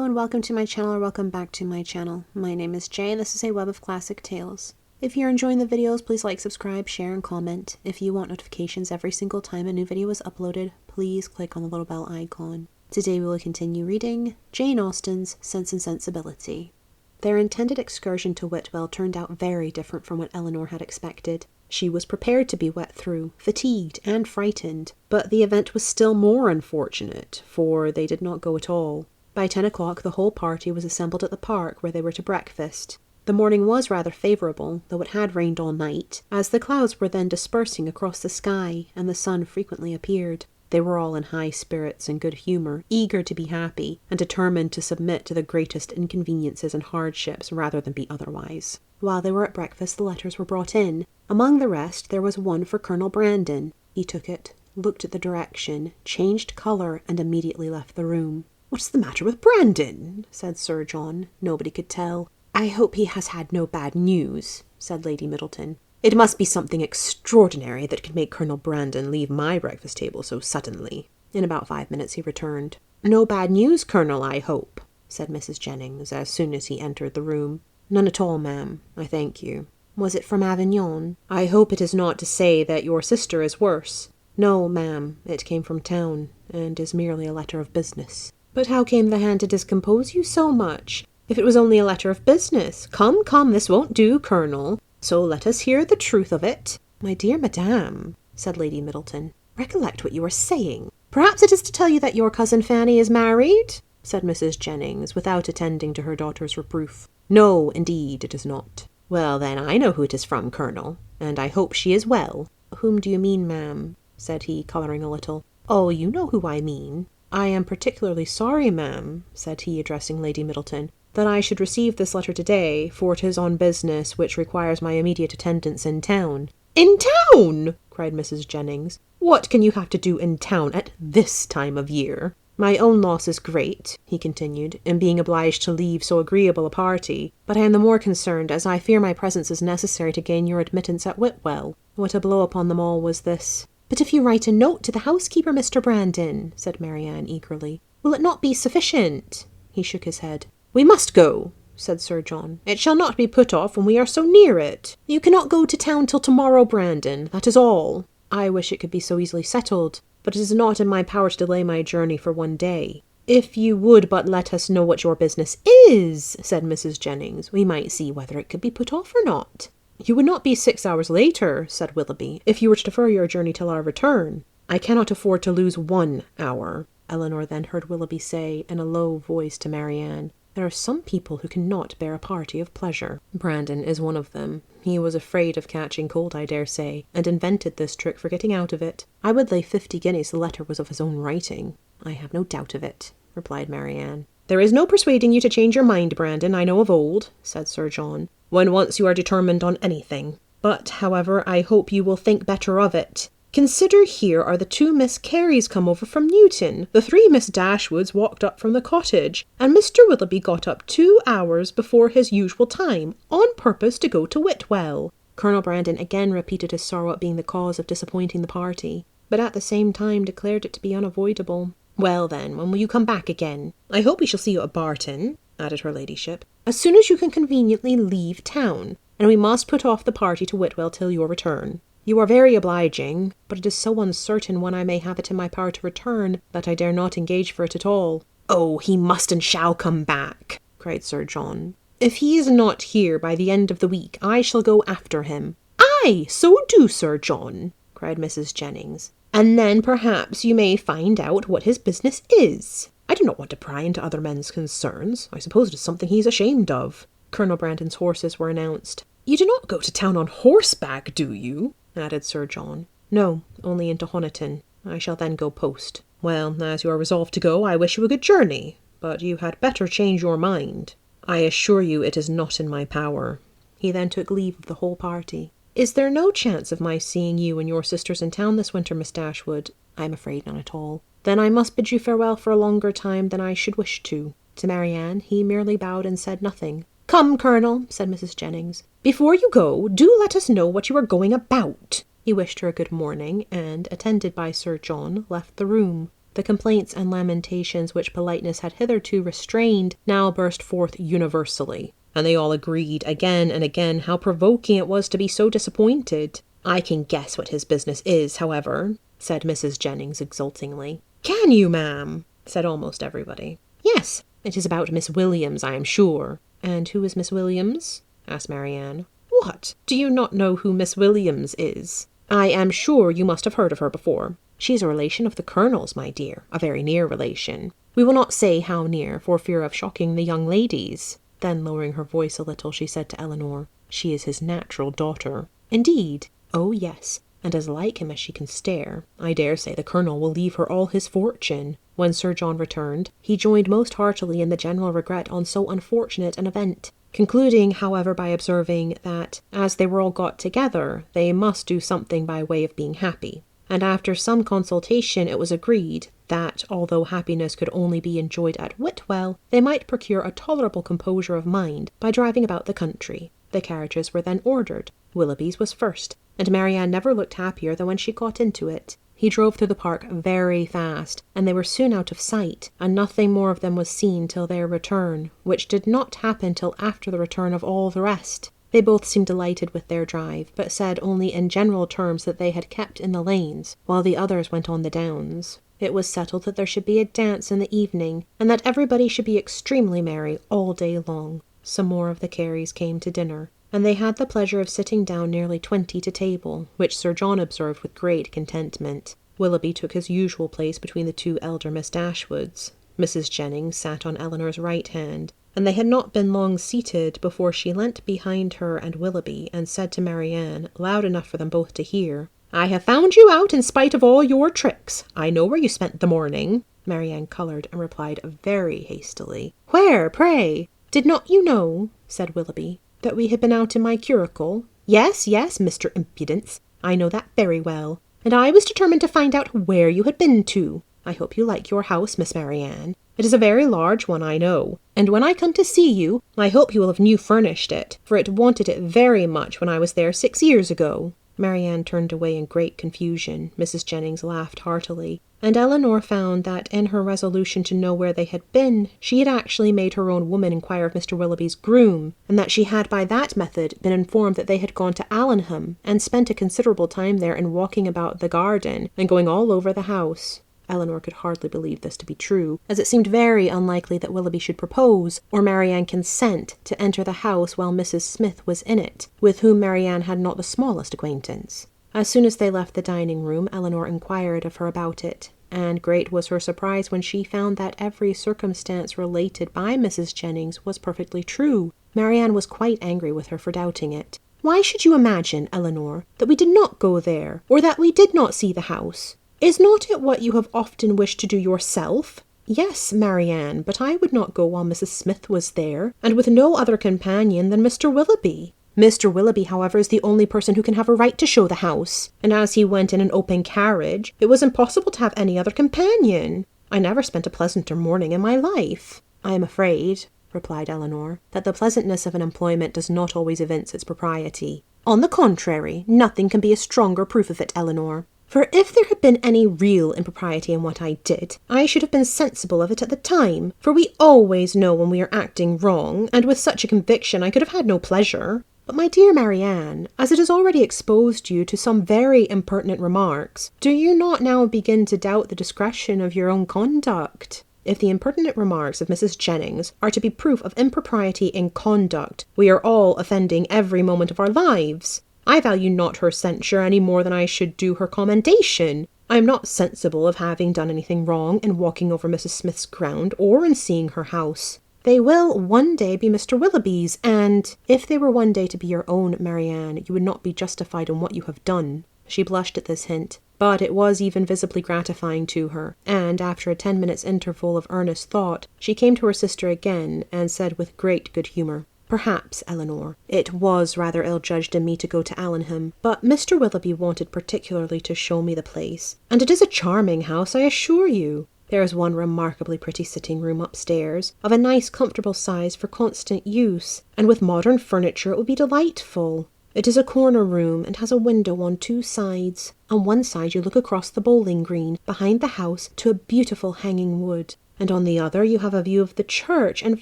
and welcome to my channel, or welcome back to my channel. My name is Jay and this is a web of classic tales. If you're enjoying the videos, please like, subscribe, share, and comment. If you want notifications every single time a new video is uploaded, please click on the little bell icon. Today we will continue reading Jane Austen's Sense and Sensibility. Their intended excursion to Whitwell turned out very different from what Elinor had expected. She was prepared to be wet through, fatigued and frightened, but the event was still more unfortunate, for they did not go at all. By 10 o'clock the whole party was assembled at the park where they were to breakfast. The morning was rather favourable, though it had rained all night, as the clouds were then dispersing across the sky, and the sun frequently appeared. They were all in high spirits and good humour, eager to be happy, and determined to submit to the greatest inconveniences and hardships rather than be otherwise. While they were at breakfast the letters were brought in. Among the rest there was one for Colonel Brandon. He took it, looked at the direction, changed colour, and immediately left the room. "What's the matter with Brandon?" said Sir John. Nobody could tell. "I hope he has had no bad news," said Lady Middleton. "It must be something extraordinary that could make Colonel Brandon leave my breakfast table so suddenly." In about 5 minutes he returned. "No bad news, Colonel, I hope," said Mrs. Jennings, as soon as he entered the room. "None at all, ma'am, I thank you." "Was it from Avignon?" "I hope it is not to say that your sister is worse." "No, ma'am, it came from town, and is merely a letter of business." "But how came the hand to discompose you so much? If it was only a letter of business— Come, this won't do, Colonel. So let us hear the truth of it." "My dear madame," said Lady Middleton, "recollect what you are saying." "Perhaps it is to tell you that your cousin Fanny is married?" said Mrs. Jennings, without attending to her daughter's reproof. "No, indeed, it is not." "Well, then, I know who it is from, Colonel, and I hope she is well." "Whom do you mean, ma'am?" said he, colouring a little. "Oh, you know who I mean." "I am particularly sorry, ma'am," said he, addressing Lady Middleton, "that I should receive this letter today, for it is on business which requires my immediate attendance in town." "In town!" cried Mrs. Jennings. "What can you have to do in town at this time of year?" "My own loss is great," he continued, "in being obliged to leave so agreeable a party, but I am the more concerned as I fear my presence is necessary to gain your admittance at Whitwell." What a blow upon them all was this! "But if you write a note to the housekeeper, Mr. Brandon," said Marianne eagerly, "will it not be sufficient?" He shook his head. "We must go," said Sir John. "It shall not be put off when we are so near it. You cannot go to town till tomorrow, Brandon, that is all." "I wish it could be so easily settled, but it is not in my power to delay my journey for one day." "If you would but let us know what your business is," said Mrs. Jennings, "we might see whether it could be put off or not." "You would not be 6 hours later," said Willoughby, "if you were to defer your journey till our return." "I cannot afford to lose 1 hour," Elinor then heard Willoughby say in a low voice to Marianne. "There are some people who cannot bear a party of pleasure. Brandon is one of them. He was afraid of catching cold, I dare say, and invented this trick for getting out of it. I would lay 50 guineas the letter was of his own writing." "I have no doubt of it," replied Marianne. "There is no persuading you to change your mind, Brandon, I know of old," said Sir John, "when once you are determined on anything. But, however, I hope you will think better of it. Consider, here are the 2 Miss Careys come over from Newton, the 3 Miss Dashwoods walked up from the cottage, and Mr. Willoughby got up 2 hours before his usual time, on purpose to go to Whitwell." Colonel Brandon again repeated his sorrow at being the cause of disappointing the party, but at the same time declared it to be unavoidable. "Well then, when will you come back again?" "I hope we shall see you at Barton," added her ladyship, "as soon as you can conveniently leave town, and we must put off the party to Whitwell till your return. You are very obliging, but it is so uncertain when I may have it in my power to return, that I dare not engage for it at all." "Oh, he must and shall come back," cried Sir John. "If he is not here by the end of the week, I shall go after him." "Aye, so do, Sir John," cried Mrs. Jennings, "and then perhaps you may find out what his business is. I do not want to pry into other men's concerns. I suppose it is something he is ashamed of." Colonel Brandon's horses were announced. "You do not go to town on horseback, do you?" added Sir John. "No, only into Honiton. I shall then go post." "Well, as you are resolved to go, I wish you a good journey, but you had better change your mind." "I assure you it is not in my power." He then took leave of the whole party. "Is there no chance of my seeing you and your sisters in town this winter, Miss Dashwood?" "I am afraid none at all." "Then I must bid you farewell for a longer time than I should wish to." To Marianne he merely bowed and said nothing. "Come, Colonel," said Mrs. Jennings, "before you go, do let us know what you are going about." He wished her a good morning, and, attended by Sir John, left the room. The complaints and lamentations which politeness had hitherto restrained now burst forth universally, and they all agreed again and again how provoking it was to be so disappointed. "I can guess what his business is, however," said Mrs. Jennings exultingly. "Can you, ma'am?" said almost everybody. "Yes, it is about Miss Williams, I am sure." "And who is Miss Williams?" asked Marianne. "What, do you not know who Miss Williams is? I am sure you must have heard of her before. She is a relation of the Colonel's, my dear, a very near relation. We will not say how near, for fear of shocking the young ladies." Then, lowering her voice a little, she said to Eleanor, "She is his natural daughter." "Indeed?" "Oh, yes, and as like him as she can stare. I dare say the Colonel will leave her all his fortune." When Sir John returned, he joined most heartily in the general regret on so unfortunate an event, concluding, however, by observing that, as they were all got together, they must do something by way of being happy. And after some consultation it was agreed that, although happiness could only be enjoyed at Whitwell, they might procure a tolerable composure of mind by driving about the country. The carriages were then ordered. Willoughby's was first, and Marianne never looked happier than when she got into it. He drove through the park very fast, and they were soon out of sight, and nothing more of them was seen till their return, which did not happen till after the return of all the rest. They both seemed delighted with their drive, but said only in general terms that they had kept in the lanes, while the others went on the downs. It was settled that there should be a dance in the evening, and that everybody should be extremely merry all day long. Some more of the Careys came to dinner, and they had the pleasure of sitting down nearly 20 to table, which Sir John observed with great contentment. Willoughby took his usual place between the two elder Miss Dashwoods. Mrs. Jennings sat on Eleanor's right hand, and they had not been long seated before she leant behind her and Willoughby and said to Marianne, loud enough for them both to hear, "I have found you out in spite of all your tricks. I know where you spent the morning." Marianne coloured and replied very hastily, "Where, pray?" "Did not you know," said Willoughby, "that we had been out in my curricle?" Yes, Mr. Impudence, I know that very well, and I was determined to find out where you had been to. I hope you like your house, Miss Marianne. It is a very large one, I know, and when I come to see you, I hope you will have new furnished it, for it wanted it very much when I was there 6 years ago." Marianne turned away in great confusion. Mrs. Jennings laughed heartily, and Eleanor found that in her resolution to know where they had been, she had actually made her own woman inquire of Mr. Willoughby's groom, and that she had by that method been informed that they had gone to Allenham, and spent a considerable time there in walking about the garden, and going all over the house. Eleanor could hardly believe this to be true, as it seemed very unlikely that Willoughby should propose, or Marianne consent, to enter the house while Mrs. Smith was in it, with whom Marianne had not the smallest acquaintance. As soon as they left the dining-room, Eleanor inquired of her about it, and great was her surprise when she found that every circumstance related by Mrs. Jennings was perfectly true. Marianne was quite angry with her for doubting it. "Why should you imagine, Eleanor, that we did not go there, or that we did not see the house? Is not it what you have often wished to do yourself?" "Yes, Marianne, but I would not go while Mrs. Smith was there, and with no other companion than Mr. Willoughby. Mr. Willoughby, however, is the only person who can have a right to show the house, and as he went in an open carriage, it was impossible to have any other companion. I never spent a pleasanter morning in my life." "I am afraid," replied Eleanor, "that the pleasantness of an employment does not always evince its propriety." "On the contrary, nothing can be a stronger proof of it, Eleanor. For if there had been any real impropriety in what I did, I should have been sensible of it at the time, for we always know when we are acting wrong, and with such a conviction I could have had no pleasure. But my dear Marianne, as it has already exposed you to some very impertinent remarks, do you not now begin to doubt the discretion of your own conduct? If the impertinent remarks of Mrs. Jennings are to be proof of impropriety in conduct, we are all offending every moment of our lives. I value not her censure any more than I should do her commendation. I am not sensible of having done anything wrong in walking over Mrs. Smith's ground, or in seeing her house. They will one day be Mr. Willoughby's, and if they were one day to be your own, Marianne, you would not be justified in what you have done." She blushed at this hint, but it was even visibly gratifying to her, and after a 10 minutes' interval of earnest thought, she came to her sister again, and said with great good humour, "Perhaps, Eleanor, it was rather ill-judged in me to go to Allenham, but Mr. Willoughby wanted particularly to show me the place, and it is a charming house, I assure you. There is one remarkably pretty sitting-room upstairs, of a nice comfortable size for constant use, and with modern furniture it will be delightful. It is a corner room and has a window on 2 sides. On one side you look across the bowling green behind the house to a beautiful hanging wood, and on the other you have a view of the church and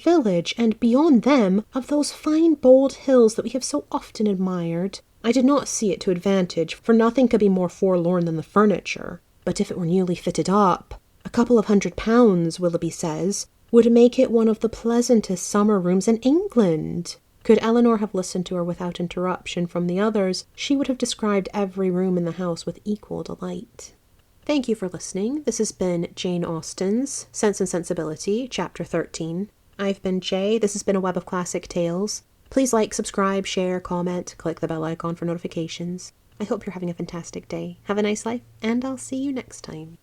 village, and beyond them of those fine bold hills that we have so often admired. I did not see it to advantage, for nothing could be more forlorn than the furniture. But if it were newly fitted up, a couple of £100, Willoughby says, would make it one of the pleasantest summer rooms in England. Could Eleanor have listened to her without interruption from the others, she would have described every room in the house with equal delight. Thank you for listening. This has been Jane Austen's Sense and Sensibility, Chapter 13. I've been Jay. This has been a Web of Classic Tales. Please like, subscribe, share, comment, click the bell icon for notifications. I hope you're having a fantastic day. Have a nice life, and I'll see you next time.